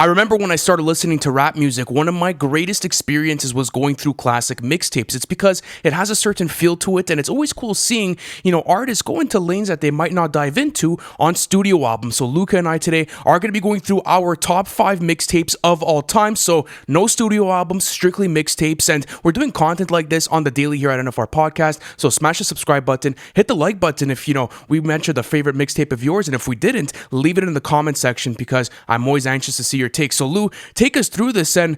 I remember when I started listening to rap music, one of my greatest experiences was going through classic mixtapes. It's because it has a certain feel to it, and it's always cool seeing, artists go into lanes that they might not dive into on studio albums. So Luca and I today are going to be going through our top 5 mixtapes of all time. So no studio albums, strictly mixtapes, and we're doing content like this on the daily here at NFR Podcast. So smash the subscribe button, hit the like button if, we mentioned a favorite mixtape of yours, and if we didn't, leave it in the comment section because I'm always anxious to see your take. So Lou, take us through this and,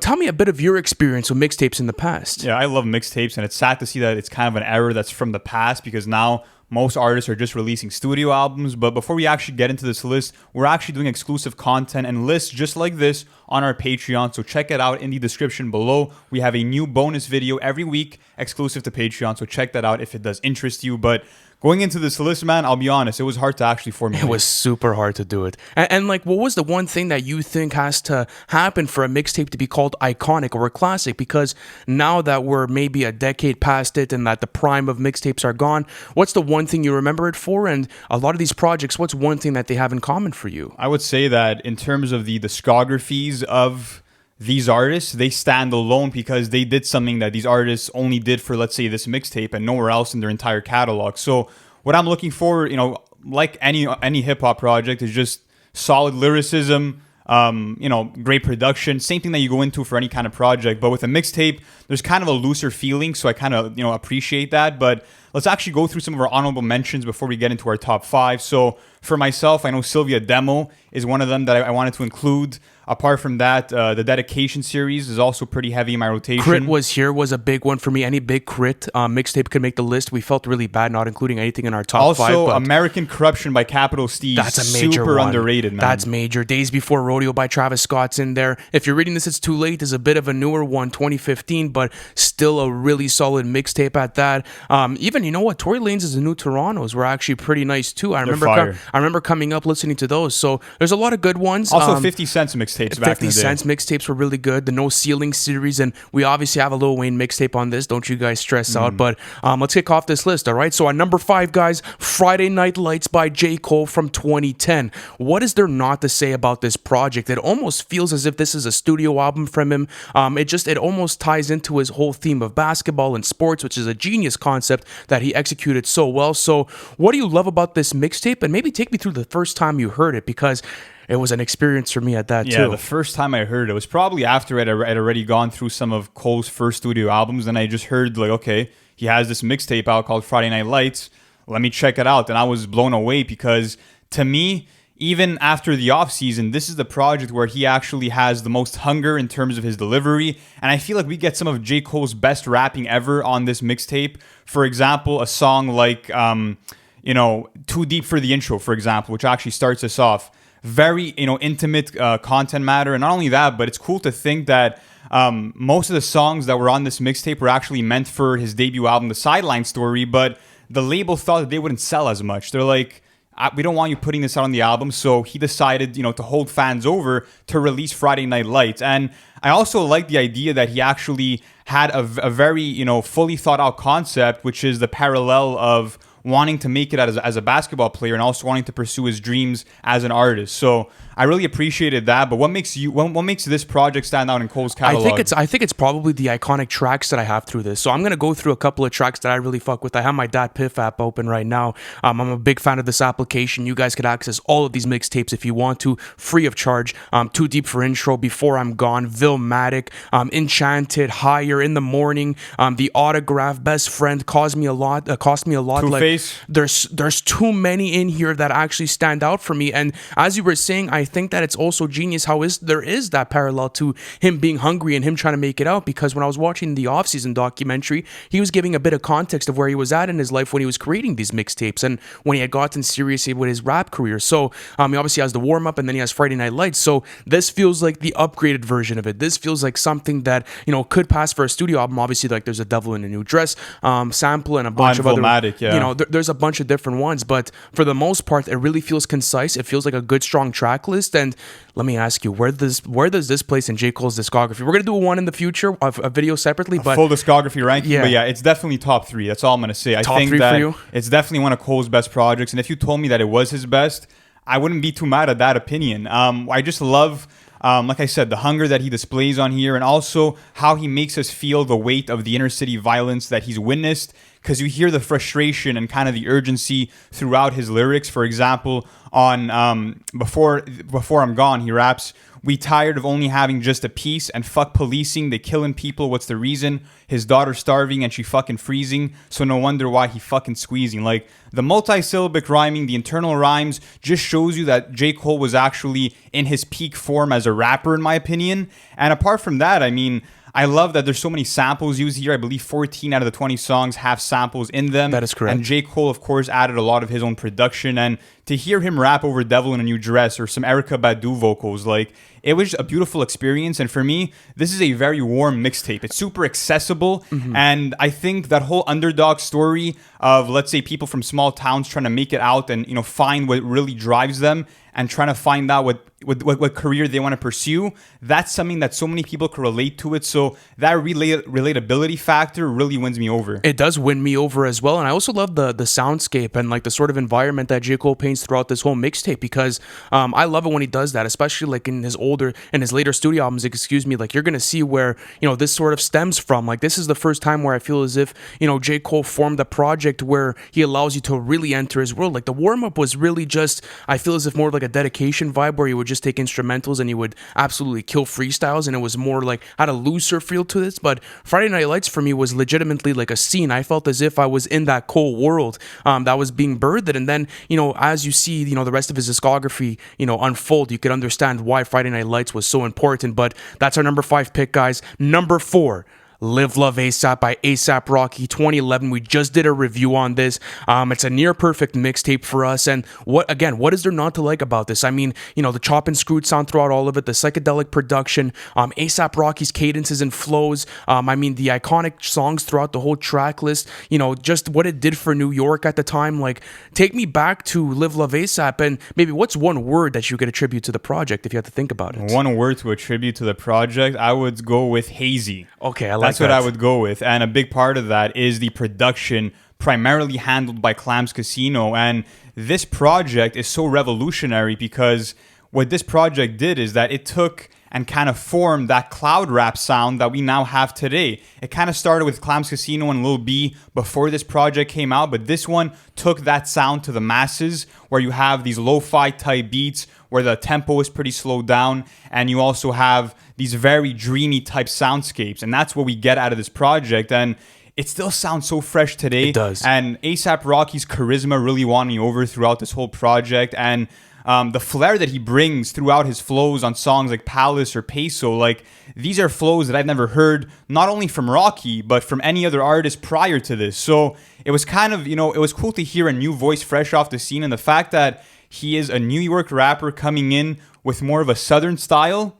tell me a bit of your experience with mixtapes in the past. Yeah, I love mixtapes, and it's sad to see that it's kind of an era that's from the past because now most artists are just releasing studio albums. But before we actually get into this list, we're actually doing exclusive content and lists just like this on our Patreon. So check it out in the description below. We have a new bonus video every week exclusive to Patreon. So check that out if it does interest you. But going into this list, man, I'll be honest, it was hard to actually formulate. It was super hard to do it. And what was the one thing that you think has to happen for a mixtape to be called iconic or a classic? Because now that we're maybe a decade past it and that the prime of mixtapes are gone, what's the one thing you remember it for? And a lot of these projects, what's one thing that they have in common for you? I would say that in terms of the discographies of these artists, they stand alone because they did something that these artists only did for, let's say, this mixtape and nowhere else in their entire catalog. So what I'm looking for, like any hip hop project, is just solid lyricism, great production, same thing that you go into for any kind of project. But with a mixtape, there's kind of a looser feeling, so I kind of, appreciate that. But let's actually go through some of our honorable mentions before we get into our top 5. So for myself, I know Sylvia Demo is one of them that I wanted to include. Apart from that, the Dedication series is also pretty heavy in my rotation. Crit was a big one for me. Any big Crit mixtape could make the list. We felt really bad not including anything in our top 5. Also, American Corruption by Capital Steez. That's a major super one. Underrated, man. That's major. Days Before Rodeo by Travis Scott's in there. If you're reading this, it's too late. There's a bit of a newer one, 2015, but still a really solid mixtape at that. Even, Tory Lanez is the New Torontos were actually pretty nice too. I remember coming up listening to those. So there's a lot of good ones. Also, 50 Cent's mixtapes back in the day. 50 Cent's mixtapes were really good. The No Ceiling series, and we obviously have a Lil Wayne mixtape on this. Don't you guys stress out. But let's kick off this list, all right? So at number 5, guys, Friday Night Lights by J. Cole from 2010. What is there not to say about this project? It almost feels as if this is a studio album from him. It almost ties into his whole theme of basketball and sports, which is a genius concept that he executed so well. So what do you love about this mixtape? And maybe take me through the first time you heard it, because it was an experience for me at that too. Yeah, the first time I heard it was probably after I'd already gone through some of Cole's first studio albums, and I just heard okay, he has this mixtape out called Friday Night Lights. Let me check it out. And I was blown away because to me, even after the offseason, this is the project where he actually has the most hunger in terms of his delivery. And I feel like we get some of J. Cole's best rapping ever on this mixtape. For example, a song like, Too Deep for the Intro, for example, which actually starts us off. Very, intimate content matter. And not only that, but it's cool to think that most of the songs that were on this mixtape were actually meant for his debut album, The Sideline Story, but the label thought that they wouldn't sell as much. They're like, we don't want you putting this out on the album. So he decided, to hold fans over to release Friday Night Lights. And I also like the idea that he actually had a very, fully thought out concept, which is the parallel of wanting to make it as a basketball player and also wanting to pursue his dreams as an artist. So I really appreciated that. But what makes this project stand out in Cole's catalog? I think it's probably the iconic tracks that I have through this. So I'm gonna go through a couple of tracks that I really fuck with. I have my Dat Piff app open right now. I'm a big fan of this application. You guys could access all of these mixtapes if you want to, free of charge. Too Deep for Intro, Before I'm Gone, Vilmatic, Enchanted, Higher, In the Morning, The Autograph, Best Friend, Cost Me a Lot. Two-Face. There's too many in here that actually stand out for me. And as you were saying, I think that it's also genius how there is that parallel to him being hungry and him trying to make it out, because when I was watching the off-season documentary, he was giving a bit of context of where he was at in his life when he was creating these mixtapes and when he had gotten serious with his rap career. So he obviously has the warm-up and then he has Friday Night Lights. So this feels like the upgraded version of it. This feels like something that, could pass for a studio album. Obviously, like there's a Devil in a New Dress sample and a bunch of other, there's a bunch of different ones, but for the most part, it really feels concise. It feels like a good, strong track list. And let me ask you, where does this place in J. Cole's discography? We're gonna do one in the future, a video separately, but full discography ranking. Yeah. But yeah, it's definitely top 3. That's all I'm gonna say. I think that for you? It's definitely one of Cole's best projects. And if you told me that it was his best, I wouldn't be too mad at that opinion. I just love Like I said, the hunger that he displays on here, and also how he makes us feel the weight of the inner city violence that he's witnessed, because you hear the frustration and kind of the urgency throughout his lyrics. For example, on Before I'm Gone, he raps, "We tired of only having just a piece, and fuck policing, they killing people, what's the reason? His daughter starving and she fucking freezing, so no wonder why he fucking squeezing." Like, the multi-syllabic rhyming, the internal rhymes just shows you that J. Cole was actually in his peak form as a rapper, in my opinion. And apart from that, I mean, I love that there's so many samples used here. I believe 14 out of the 20 songs have samples in them. That is correct. And J. Cole, of course, added a lot of his own production. And to hear him rap over Devil in a New Dress or some Erykah Badu vocals, like, it was a beautiful experience. And for me, this is a very warm mixtape. It's super accessible. And I think that whole underdog story of, let's say, people from small towns trying to make it out and, you know, find what really drives them and trying to find out what career they want to pursue, that's something that so many people can relate to it. So that relatability factor really wins me over. It does win me over as well. And I also love the soundscape and like the sort of environment that J. Cole paints throughout this whole mixtape, because I love it when he does that, especially like in his later studio albums, like you're going to see where, you know, this sort of stems from. Like, this is the first time where I feel as if, you know, J. Cole formed a project where he allows you to really enter his world. Like, the warm-up was really just, I feel as if more like a dedication vibe where you would just take instrumentals and you would absolutely kill freestyles, and it was more like, had a looser feel to this. But Friday Night Lights for me was legitimately like a scene. I felt as if I was in that Cole world that was being birthed. And then, you know, as you see, you know, the rest of his discography, you know, unfold, you could understand why Friday Night Lights was so important. But that's our number 5 pick, guys. Number 4, Live Love ASAP by A$AP Rocky, 2011. We just did a review on this. It's a near perfect mixtape for us. And what is there not to like about this? I mean, you know, the chop and screwed sound throughout all of it, the psychedelic production, A$AP Rocky's cadences and flows. I mean, the iconic songs throughout the whole track list, you know, just what it did for New York at the time. Like, take me back to Live Love ASAP, and maybe what's one word that you could attribute to the project if you had to think about it? One word to attribute to the project, I would go with hazy. Okay, I like That's what I would go with. And a big part of that is the production, primarily handled by Clams Casino. And this project is so revolutionary because what this project did is that it took and kind of formed that cloud rap sound that we now have today. It kind of started with Clams Casino and Lil B before this project came out, but this one took that sound to the masses, where you have these lo-fi type beats where the tempo is pretty slowed down, and you also have these very dreamy type soundscapes, and that's what we get out of this project. And it still sounds so fresh today. It does. And A$AP Rocky's charisma really won me over throughout this whole project, and the flair that he brings throughout his flows on songs like Palace or Peso, like, these are flows that I've never heard, not only from Rocky, but from any other artist prior to this. So it was kind of, you know, it was cool to hear a new voice fresh off the scene, and the fact that he is a New York rapper coming in with more of a Southern style,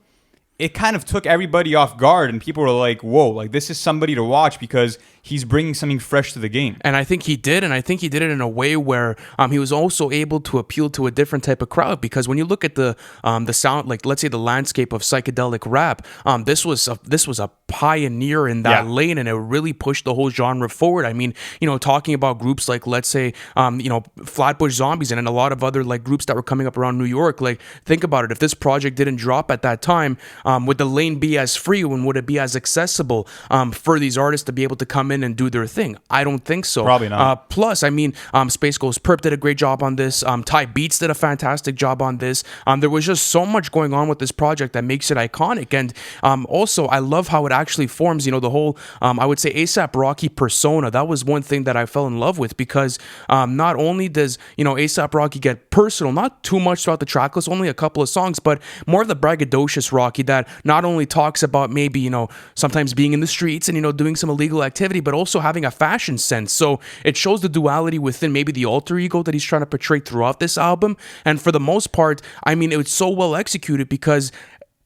it kind of took everybody off guard, and people were like, whoa, like, this is somebody to watch because he's bringing something fresh to the game. And I think he did, and I think he did it in a way where he was also able to appeal to a different type of crowd, because when you look at the sound, like, let's say the landscape of psychedelic rap, this was a pioneer in that lane, and it really pushed the whole genre forward. I mean, you know, talking about groups like, let's say, you know, Flatbush Zombies and a lot of other like groups that were coming up around New York. Like, think about it. If this project didn't drop at that time, would the lane be as free, and would it be as accessible for these artists to be able to come in and do their thing? I don't think so. Probably not. Plus, I mean, Space Ghost Perp did a great job on this. Ty Beats did a fantastic job on this. There was just so much going on with this project that makes it iconic. And also, I love how it actually forms, you know, the whole, I would say, A$AP Rocky persona. That was one thing that I fell in love with, because not only does, you know, A$AP Rocky get personal, not too much throughout the track list, only a couple of songs, but more of the braggadocious Rocky that not only talks about maybe, you know, sometimes being in the streets and, you know, doing some illegal activity, but also having a fashion sense. So it shows the duality within maybe the alter ego that he's trying to portray throughout this album. And for the most part, I mean, it was so well executed, because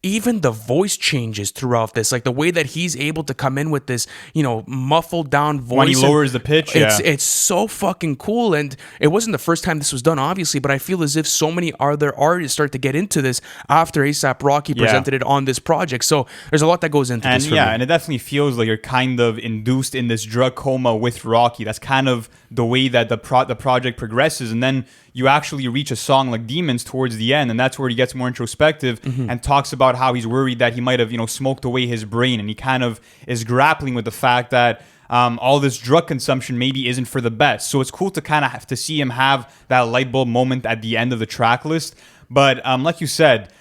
even the voice changes throughout this, like the way that he's able to come in with this, you know, muffled down voice when he lowers the pitch. It's so fucking cool. And it wasn't the first time this was done, obviously, but I feel as if so many other artists start to get into this after A$AP Rocky presented it on this project. So there's a lot that goes into this for me. And it definitely feels like you're kind of induced in this drug coma with Rocky. That's kind of the way that the project progresses, and then you actually reach a song like Demons towards the end, and that's where he gets more introspective and talks about how he's worried that he might have, smoked away his brain, and he kind of is grappling with the fact that all this drug consumption maybe isn't for the best. So it's cool to kind of have to see him have that light bulb moment at the end of the track list. But like you said,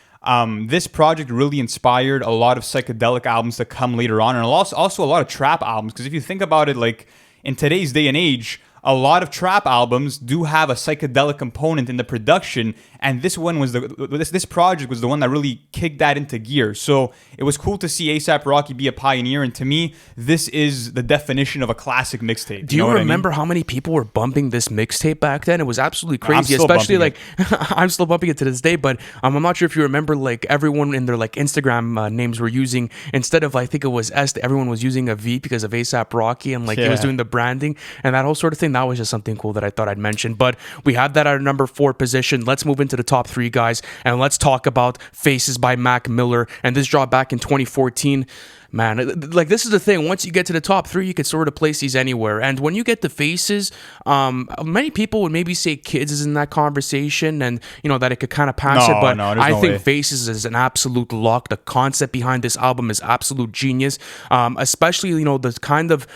this project really inspired a lot of psychedelic albums to come later on, and also a lot of trap albums. Because if you think about it, like in today's day and age, a lot of trap albums do have a psychedelic component in the production, and this project was the one that really kicked that into gear. So it was cool to see A$AP Rocky be a pioneer, and to me, this is the definition of a classic mixtape. Do you remember how many people were bumping this mixtape back then? It was absolutely crazy, especially like I'm still bumping it to this day. But I'm not sure if you remember, like everyone in their like Instagram names were using, instead of I think it was S, everyone was using a V because of A$AP Rocky, and like he was doing the branding and that whole sort of thing. That was just something cool that I thought I'd mention. But we have that at our number 4 position. Let's move into the top 3, guys, and let's talk about Faces by Mac Miller. And this dropped back in 2014. Man, like this is the thing. Once you get to the top 3, you could sort of place these anywhere. And when you get to Faces, many people would maybe say Kids is in that conversation, and that it could kind of pass it. But I think Faces is an absolute lock. The concept behind this album is absolute genius. Especially the kind of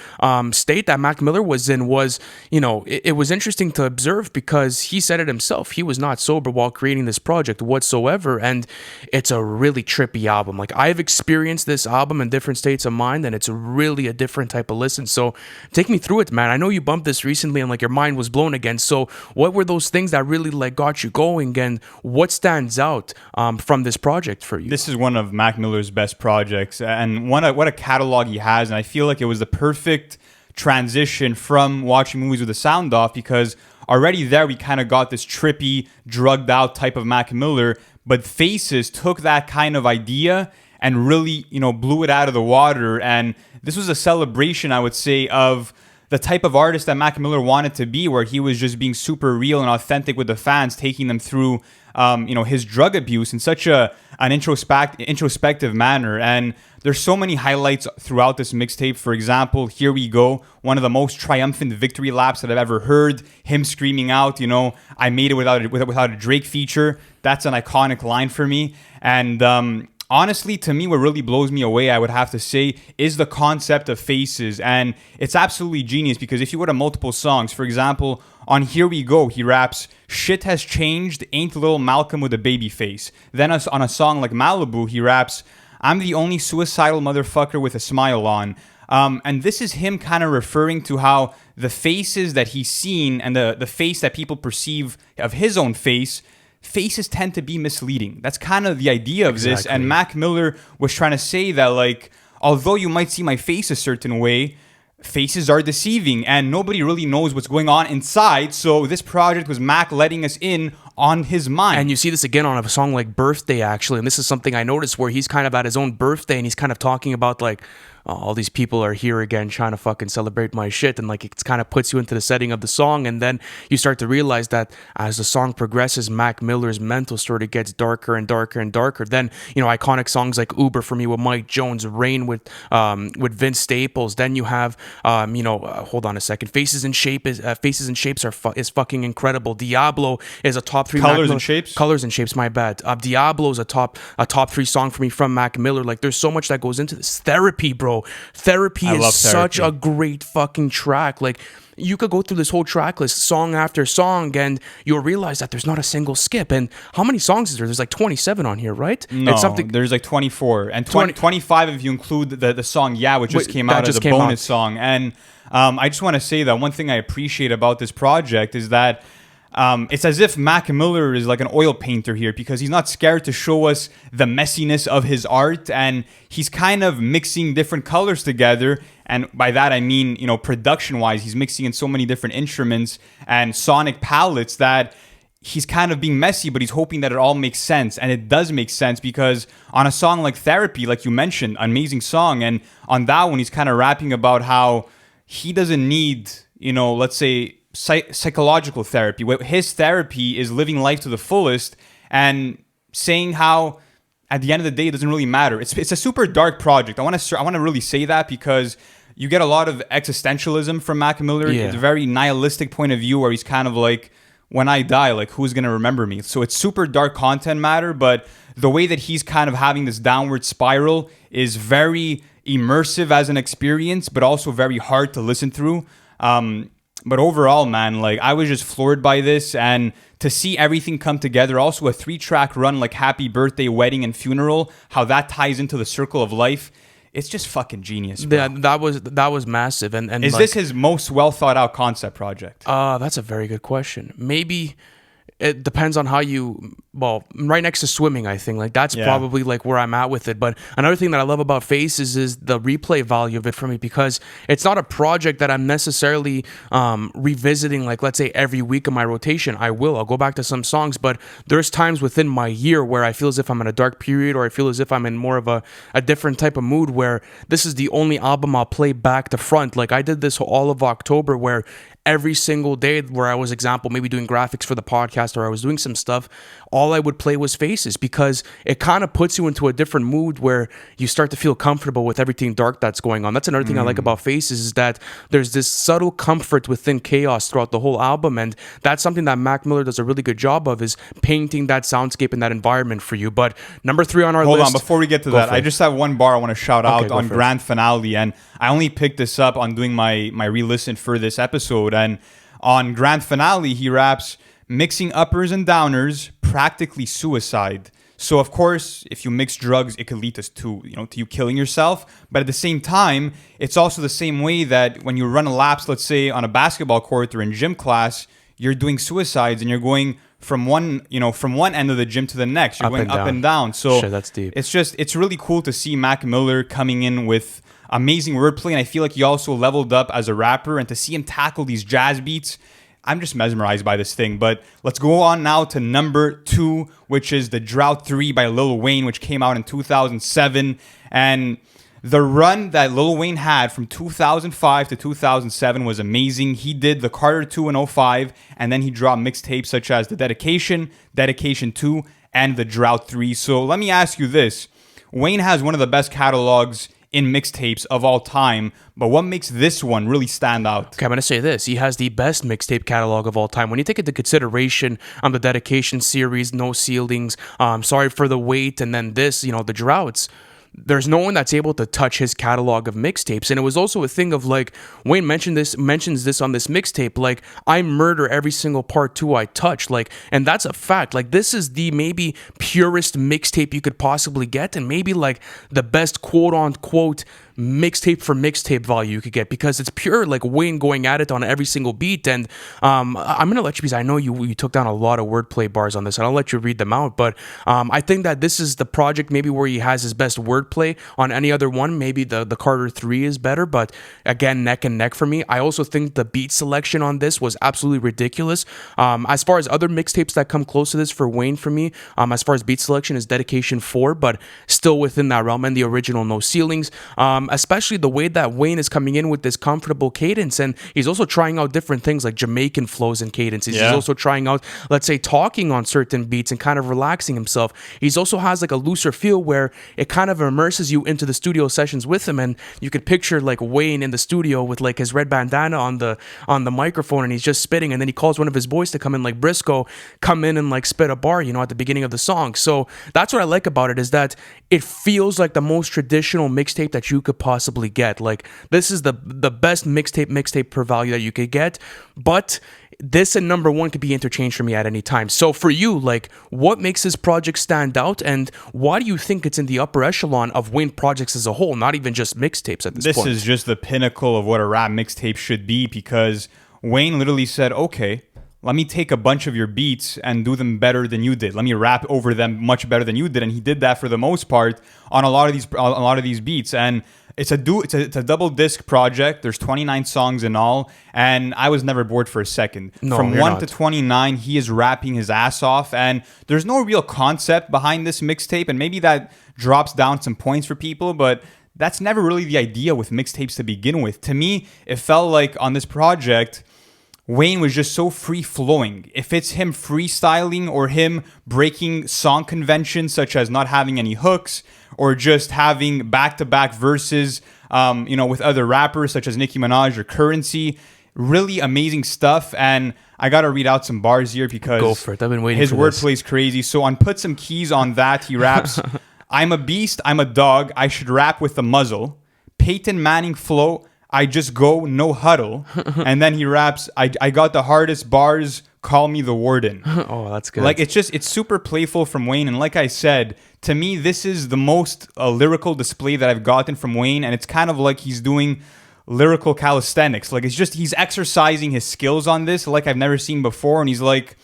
state that Mac Miller was in was it was interesting to observe, because he said it himself. He was not sober while creating this project whatsoever, and it's a really trippy album. Like I've experienced this album in different states of mind, and it's really a different type of listen. So take me through it, man. I know you bumped this recently and like your mind was blown again. So what were those things that really like got you going, and what stands out from this project for you? This is one of Mac Miller's best projects, and what a catalog he has. And I feel like it was the perfect transition from watching movies with the sound off, because already there we kind of got this trippy, drugged out type of Mac Miller, but Faces took that kind of idea and really, blew it out of the water. And this was a celebration, I would say, of the type of artist that Mac Miller wanted to be, where he was just being super real and authentic with the fans, taking them through, his drug abuse in such an introspective manner. And there's so many highlights throughout this mixtape. For example, Here We Go, one of the most triumphant victory laps that I've ever heard. Him screaming out, I made it without a Drake feature. That's an iconic line for me. And honestly, to me, what really blows me away, I would have to say, is the concept of Faces. And it's absolutely genius, because if you go to multiple songs, for example, on Here We Go, he raps, "Shit has changed, ain't Lil Malcolm with a baby face." Then on a song like Malibu, he raps, "I'm the only suicidal motherfucker with a smile on." And this is him kind of referring to how the faces that he's seen and the face that people perceive of his own faces tend to be misleading. That's kind of the idea of this. And Mac Miller was trying to say that, like, although you might see my face a certain way, faces are deceiving and nobody really knows what's going on inside. So this project was Mac letting us in on his mind. And you see this again on a song like Birthday, actually. And this is something I noticed, where he's kind of at his own birthday and he's kind of talking about like, oh, all these people are here again trying to fucking celebrate my shit, and like it kind of puts you into the setting of the song. And then you start to realize that as the song progresses, Mac Miller's mental sort of gets darker and darker and darker. Then iconic songs like Uber for me with Mike Jones, Rain with Vince Staples. Then you have hold on a second, Faces and Shapes is fucking incredible. Diablo is a top 3. Colors and Shapes, my bad. Diablo is a top 3 song for me from Mac Miller. Like there's so much that goes into this. Therapy, bro. Therapy is such a great fucking track. Like you could go through this whole track list, song after song, and you'll realize that there's not a single skip. And how many songs is there? There's like 27 on here, right? No, there's like 24. And 25 if you include the song Yeah, which just came out as a bonus song. And I just want to say that one thing I appreciate about this project is that it's as if Mac Miller is like an oil painter here, because he's not scared to show us the messiness of his art, and he's kind of mixing different colors together. And by that I mean, production-wise, he's mixing in so many different instruments and sonic palettes that he's kind of being messy, but he's hoping that it all makes sense. And it does make sense, because on a song like Therapy, like you mentioned, amazing song, and on that one he's kind of rapping about how he doesn't need, let's say, psychological therapy. His therapy is living life to the fullest and saying how at the end of the day it doesn't really matter. It's a super dark project. I want to really say that, because you get a lot of existentialism from Mac Miller. It's a very nihilistic point of view, where he's kind of like, when I die, like who's gonna remember me? So it's super dark content matter, but the way that he's kind of having this downward spiral is very immersive as an experience, but also very hard to listen through. But overall, man, like I was just floored by this, and to see everything come together. Also, a 3-track run like Happy Birthday, Wedding, and Funeral. How that ties into the circle of life. It's just fucking genius, bro. Yeah, that was massive. And is like, this his most well thought out concept project? That's a very good question. Maybe it depends on how you, well, right next to swimming, I think. Like, that's probably, like, where I'm at with it. But another thing that I love about Faces is the replay value of it for me, because it's not a project that I'm necessarily revisiting, like, let's say, every week of my rotation. I'll go back to some songs, but there's times within my year where I feel as if I'm in a dark period, or I feel as if I'm in more of a different type of mood, where this is the only album I'll play back to front. Like, I did this all of October, where every single day where I was, example, maybe doing graphics for the podcast, or I was doing some stuff, all I would play was Faces, because it kind of puts you into a different mood where you start to feel comfortable with everything dark that's going on. That's another thing I like about Faces, is that there's this subtle comfort within chaos throughout the whole album, and that's something that Mac Miller does a really good job of, is painting that soundscape and that environment for you. But number 3 on our list... Hold on, before we get to that, I just have one bar I want to shout out on Grand Finale, and I only picked this up on doing my re-listen for this episode. And on Grand Finale, he raps, "Mixing uppers and downers, practically suicide." So of course, if you mix drugs, it could lead to you killing yourself. But at the same time, it's also the same way that when you run a laps, let's say on a basketball court or in gym class, you're doing suicides and you're going from one end of the gym to the next. You're going up and down. So shit, that's deep. It's really cool to see Mac Miller coming in with amazing wordplay, and I feel like he also leveled up as a rapper, and to see him tackle these jazz beats, I'm just mesmerized by this thing. But let's go on now to number 2, which is The Drought 3 by Lil Wayne, which came out in 2007. And the run that Lil Wayne had from 2005 to 2007 was amazing. He did the Carter 2 in 2005, and then he dropped mixtapes such as The Dedication, Dedication 2, and The Drought 3. So let me ask you this. Wayne has one of the best catalogs in mixtapes of all time, but what makes this one really stand out? Okay, I'm going to say this. He has the best mixtape catalog of all time. When you take into consideration the Dedication series, No Ceilings, Sorry for the Wait, and then this, The Droughts, there's no one that's able to touch his catalog of mixtapes. And it was also a thing of, like, Wayne mentions this on this mixtape, like, I murder every single part 2 I touch, like, and that's a fact. Like, this is the maybe purest mixtape you could possibly get, and maybe like the best quote unquote mixtape for mixtape value you could get, because it's pure, like, Wayne going at it on every single beat. And I'm gonna let you, because I know you took down a lot of wordplay bars on this, and I'll let you read them out, but I think that this is the project maybe where he has his best wordplay. On any other one, maybe the Carter 3 is better, but again, neck and neck for me. I also think the beat selection on this was absolutely ridiculous. As far as other mixtapes that come close to this for Wayne, for me, as far as beat selection, is Dedication 4, but still within that realm, and the original No Ceilings. Especially the way that Wayne is coming in with this comfortable cadence, and he's also trying out different things like Jamaican flows and cadences. He's also trying out, let's say, talking on certain beats and kind of relaxing himself. He's also has like a looser feel where it kind of immerses you into the studio sessions with him, and you could picture like Wayne in the studio with like his red bandana on the microphone, and he's just spitting, and then he calls one of his boys to come in, like Briscoe, come in and like spit a bar, at the beginning of the song. So that's what I like about it, is that it feels like the most traditional mixtape that you could possibly get. Like, this is the best mixtape per value that you could get, but this and number 1 could be interchanged for me at any time. So for you, like, what makes this project stand out, and why do you think it's in the upper echelon of Wayne projects as a whole, not even just mixtapes at this point? This is just the pinnacle of what a rap mixtape should be, because Wayne literally said, okay, let me take a bunch of your beats and do them better than you did. Let me rap over them much better than you did. And he did that for the most part on a lot of these beats. And it's a double disc project. There's 29 songs in all, and I was never bored for a second. No, From 1 not. to 29, he is rapping his ass off, and there's no real concept behind this mixtape, and maybe that drops down some points for people, but that's never really the idea with mixtapes to begin with. To me, it felt like on this project, Wayne was just so free-flowing. If it's him freestyling or him breaking song conventions, such as not having any hooks or just having back-to-back verses, with other rappers such as Nicki Minaj or Currency, really amazing stuff. And I got to read out some bars here because Go for it. I've been waiting his for this. wordplay is crazy. So on Put Some Keys on That, he raps, I'm a beast, I'm a dog, I should rap with the muzzle. Peyton Manning flow, I just go, no huddle. And then he raps, I got the hardest bars, call me the warden. Oh, that's good. Like, it's super playful from Wayne. And like I said, to me, this is the most lyrical display that I've gotten from Wayne. And it's kind of like he's doing lyrical calisthenics. Like, it's just, he's exercising his skills on this like I've never seen before. And he's like,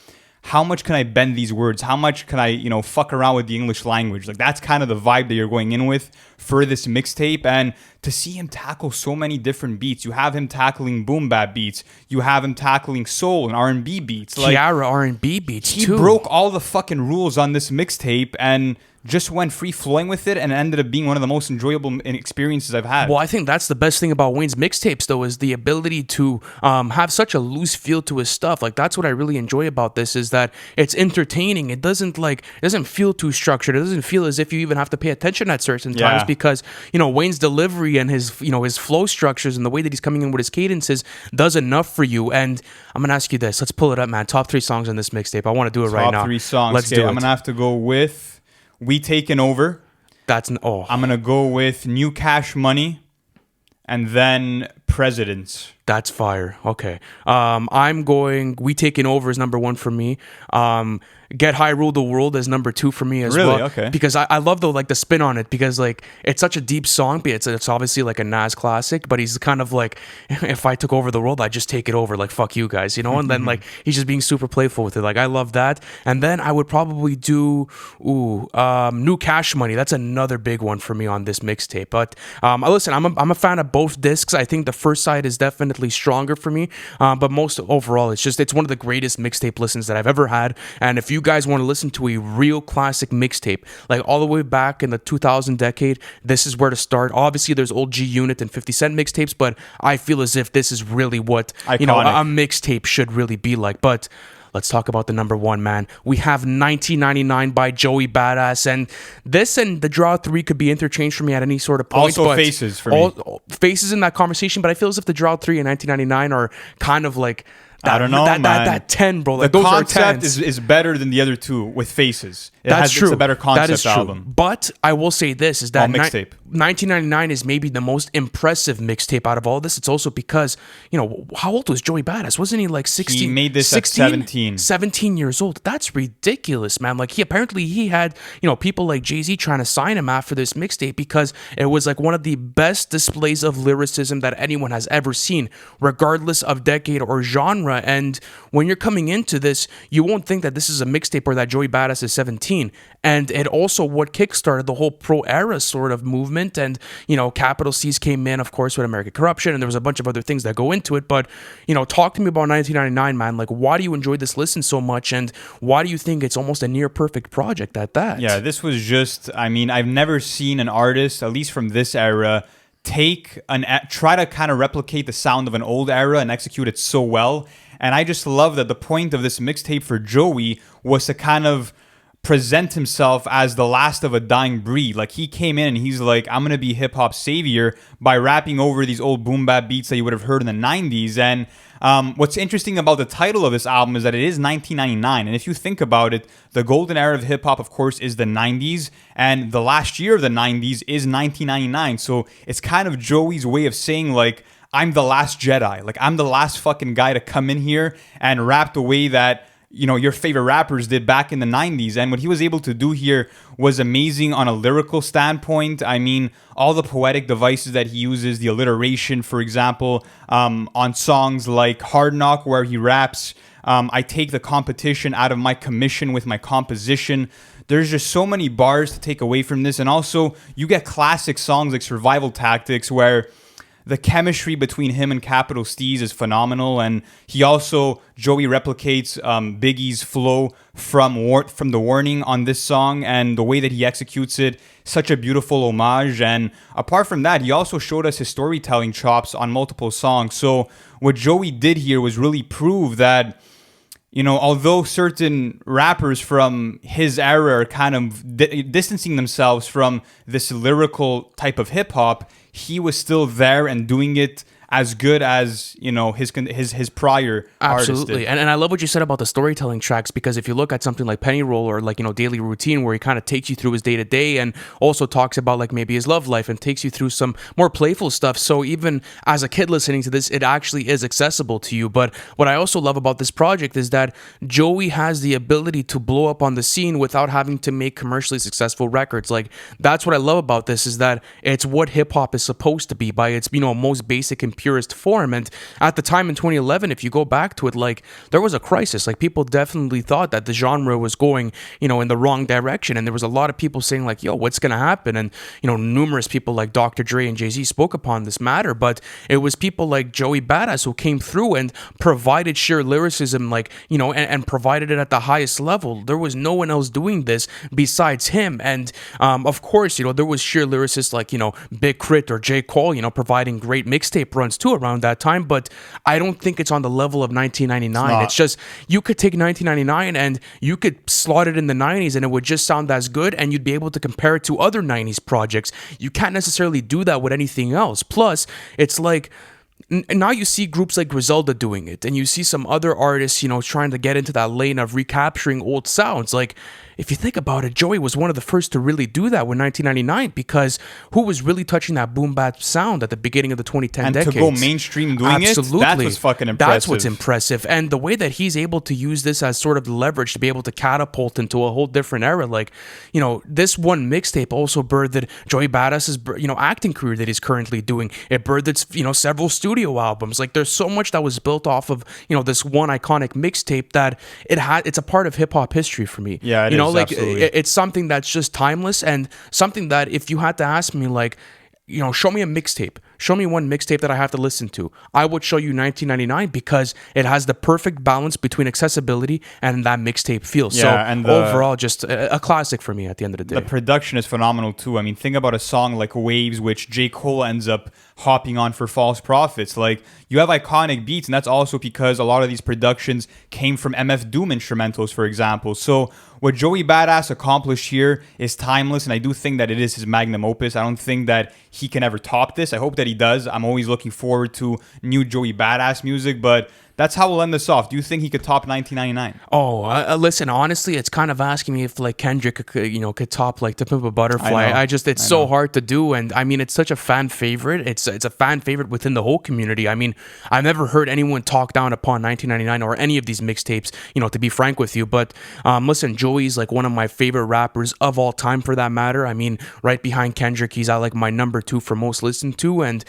how much can I bend these words? How much can I, fuck around with the English language? Like, that's kind of the vibe that you're going in with for this mixtape. And to see him tackle so many different beats, you have him tackling boom bap beats, you have him tackling soul and R&B beats, like Kiara R&B beats he too. broke all the fucking rules on this mixtape and just went free flowing with it, and ended up being one of the most enjoyable experiences I've had. Well, I think that's the best thing about Wayne's mixtapes, though, is the ability to have such a loose feel to his stuff. Like, that's what I really enjoy about this, is that it's entertaining. It doesn't feel too structured. It doesn't feel as if you even have to pay attention at certain times, because Wayne's delivery and his his flow structures and the way that he's coming in with his cadences does enough for you. And I'm gonna ask you this. Let's pull it up, man. Top 3 songs on this mixtape. I want to do it right now. Top 3 songs. Let's do it. I'm gonna have to go with We Taken Over. I'm gonna go with New Cash Money, and then Presidents. That's fire. Okay. I'm going We Taking Over is number 1 for me. Get High Rule the World is number 2 for me as well. Really? Okay. Because I love the spin on it, because it's such a deep song, but it's obviously like a Nas classic, but he's kind of like, if I took over the world, I'd just take it over, like fuck you guys, and then he's just being super playful with it. Like, I love that. And then I would probably do New Cash Money. That's another big one for me on this mixtape. But listen, I'm a fan of both discs. I think the first side is definitely stronger for me, but most overall, it's one of the greatest mixtape listens that I've ever had. And if you guys want to listen to a real classic mixtape, like all the way back in the 2000 decade, this is where to start. Obviously, there's old G Unit and 50 Cent mixtapes, but I feel as if this is really what a mixtape should really be like. But let's talk about the number 1, man. We have 1999 by Joey Badass, and this and the Draw 3 could be interchanged for me at any sort of point. Also, but Faces for me. Faces in that conversation, but I feel as if the Draw 3 and 1999 are kind of like I don't know, man. That 10, bro. Like, the those concept are 10s. is better than the other two with Faces. That's true. It's a better concept that is true. album. But I will say this, is that mixtape. 1999 is maybe the most impressive mixtape out of all this. It's also because, how old was Joey Badass? Wasn't he like 16? He made this 16? At 17. 17 years old. That's ridiculous, man. Like, he had, people like Jay-Z trying to sign him after this mixtape, because it was like one of the best displays of lyricism that anyone has ever seen, regardless of decade or genre. And when you're coming into this, you won't think that this is a mixtape or that Joey Badass is 17. And it also what kickstarted the whole pro era sort of movement. And, Capital C's came in, of course, with American Corruption, and there was a bunch of other things that go into it. But, talk to me about 1999, man. Like, why do you enjoy this listen so much? And why do you think it's almost a near perfect project at that? Yeah, this was just, I've never seen an artist, at least from this era, try to kind of replicate the sound of an old era and execute it so well. And I just love that the point of this mixtape for Joey was to kind of present himself as the last of a dying breed. Like, he came in and he's like, I'm gonna be hip-hop savior by rapping over these old boom bap beats that you would have heard in the 90s. And what's interesting about the title of this album is that it is 1999. And if you think about it, the golden era of hip-hop, of course, is the 90s, and the last year of the 90s is 1999. So it's kind of Joey's way of saying, like, I'm the last Jedi. Like, I'm the last fucking guy to come in here and rap the way that, your favorite rappers did back in the 90s. And what he was able to do here was amazing on a lyrical standpoint. All the poetic devices that he uses, the alliteration, for example, on songs like Hard Knock, where he raps, I take the competition out of my commission with my composition. There's just so many bars to take away from this. And also, you get classic songs like Survival Tactics, where the chemistry between him and Capital Steez is phenomenal. And Joey replicates Biggie's flow from The Warning on this song, and the way that he executes it, such a beautiful homage. And apart from that, he also showed us his storytelling chops on multiple songs. So what Joey did here was really prove that, although certain rappers from his era are kind of distancing themselves from this lyrical type of hip hop, he was still there and doing it as good as, you know, his prior artists Absolutely. did. And I love what you said about the storytelling tracks, because if you look at something like Penny Roll or like, you know, Daily Routine, where he kind of takes you through his day to day and also talks about like maybe his love life and takes you through some more playful stuff. So even as a kid listening to this, it actually is accessible to you. But what I also love about this project is that Joey has the ability to blow up on the scene without having to make commercially successful records. Like, that's what I love about this, is that it's what hip hop is supposed to be by its, you know, most basic and purest form. And at the time in 2011, if you go back to it, like, there was a crisis. Like, people definitely thought that the genre was going, you know, in the wrong direction, and there was a lot of people saying like, yo, what's gonna happen? And, you know, numerous people like Dr. Dre and Jay-Z spoke upon this matter, but it was people like Joey Badass who came through and provided sheer lyricism, like, you know, and provided it at the highest level. There was no one else doing this besides him. And of course, you know, there was sheer lyricists like, you know, Big Crit or J. Cole, you know, providing great mixtape runs too around that time, but I don't think it's on the level of 1999. It's just, you could take 1999 and you could slot it in the 90s and it would just sound as good, and you'd be able to compare it to other 90s projects. You can't necessarily do that with anything else. Plus, it's like, now you see groups like Griselda doing it, and you see some other artists, you know, trying to get into that lane of recapturing old sounds. Like, if you think about it, Joey was one of the first to really do that with 1999, because who was really touching that boom bap sound at the beginning of the 2010 And decades? to go mainstream doing Absolutely. it, that's what's fucking impressive. That's what's impressive. And the way that he's able to use this as sort of the leverage to be able to catapult into a whole different era. Like, you know, this one mixtape also birthed Joey Badass's, you know, acting career that he's currently doing. It birthed, you know, several studio albums. Like, there's so much that was built off of, you know, this one iconic mixtape that it's a part of hip hop history for me. Yeah, you know, like, absolutely. it's something that's just timeless, and something that if you had to ask me, like, you know, show me a mixtape. Show me one mixtape that I have to listen to. I would show you 1999, because it has the perfect balance between accessibility and that mixtape feel. Yeah, So and overall, just a classic for me at the end of the day. The production is phenomenal too. I mean, think about a song like Waves, which J. Cole ends up hopping on for False Prophets. Like, you have iconic beats, and that's also because a lot of these productions came from MF Doom instrumentals, for example. So what Joey Badass accomplished here is timeless, and I do think that it is his magnum opus. I don't think that he can ever top this. I hope that he does. I'm always looking forward to new Joey Badass music, but that's how we'll end this off. Do you think he could top 1999? Oh, listen, honestly, it's kind of asking me if like Kendrick could, you know, could top like To Pimp a Butterfly. It's so hard to do, and I mean, it's such a fan favorite. It's a fan favorite within the whole community. I mean, I've never heard anyone talk down upon 1999 or any of these mixtapes, you know, to be frank with you. But listen, Joey's like one of my favorite rappers of all time, for that matter. I mean, right behind Kendrick, he's at like my number 2 for most listened to, and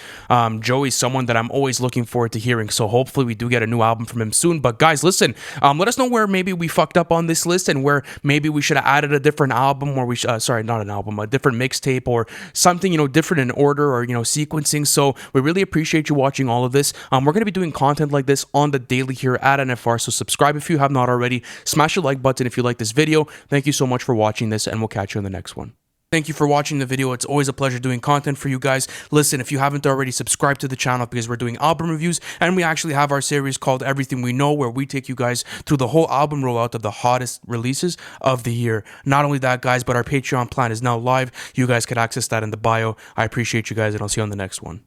Joey's someone that I'm always looking forward to hearing. So hopefully we do get a new album from him soon. But guys, listen, let us know where maybe we fucked up on this list, and where maybe we should have added a different album, or we sorry, not an album, a different mixtape, or something, you know, different in order, or, you know, sequencing. So we really appreciate you watching all of this. We're going to be doing content like this on the daily here at NFR, so subscribe if you have not already. Smash the like button if you like this video. Thank you so much for watching this, and we'll catch you in the next one. Thank you for watching the video. It's always a pleasure doing content for you guys. Listen, if you haven't already, subscribe to the channel, because we're doing album reviews, and we actually have our series called Everything We Know, where we take you guys through the whole album rollout of the hottest releases of the year. Not only that, guys, but our Patreon plan is now live. You guys can access that in the bio. I appreciate you guys, and I'll see you on the next one.